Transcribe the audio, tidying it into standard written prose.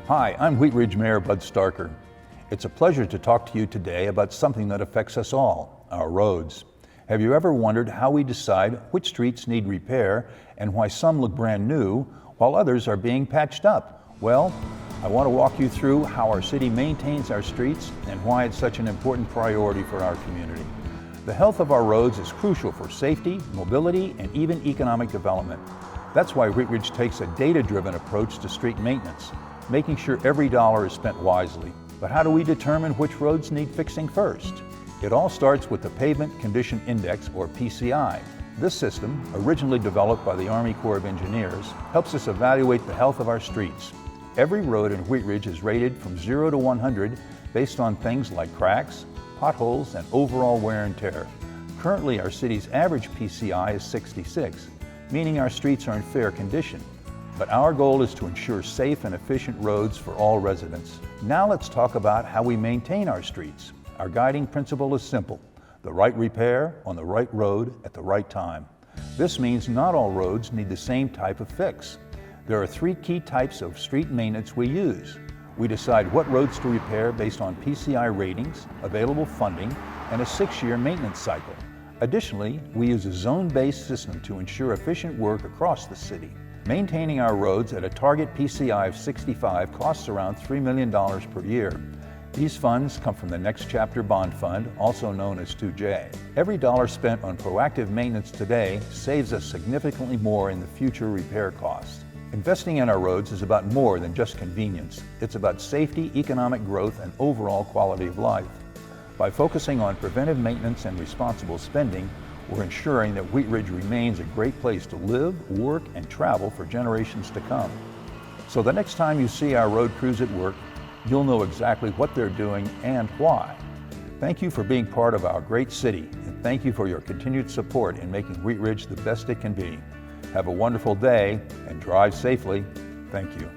Hi, I'm Wheat Ridge Mayor Bud Starker. It's a pleasure to talk to you today about something that affects us all, our roads. Have you ever wondered how we decide which streets need repair and why some look brand new while others are being patched up? Well, I want to walk you through how our city maintains our streets and why it's such an important priority for our community. The health of our roads is crucial for safety, mobility, and even economic development. That's why Wheat Ridge takes a data-driven approach to street maintenance, making sure every dollar is spent wisely. But how do we determine which roads need fixing first? It all starts with the Pavement Condition Index, or PCI. This system, originally developed by the Army Corps of Engineers, helps us evaluate the health of our streets. Every road in Wheat Ridge is rated from 0 to 100 based on things like cracks, potholes, and overall wear and tear. Currently, our city's average PCI is 66, meaning our streets are in fair condition. But our goal is to ensure safe and efficient roads for all residents. Now let's talk about how we maintain our streets. Our guiding principle is simple: the right repair on the right road at the right time. This means not all roads need the same type of fix. There are 3 key types of street maintenance we use. We decide what roads to repair based on PCI ratings, available funding, and a 6-year maintenance cycle. Additionally, we use a zone-based system to ensure efficient work across the city. Maintaining our roads at a target PCI of 65 costs around $3 million per year. These funds come from the Next Chapter Bond Fund, also known as 2J. Every dollar spent on proactive maintenance today saves us significantly more in the future repair costs. Investing in our roads is about more than just convenience. It's about safety, economic growth, and overall quality of life. By focusing on preventive maintenance and responsible spending, we're ensuring that Wheat Ridge remains a great place to live, work, and travel for generations to come. So the next time you see our road crews at work, you'll know exactly what they're doing and why. Thank you for being part of our great city, and thank you for your continued support in making Wheat Ridge the best it can be. Have a wonderful day and drive safely. Thank you.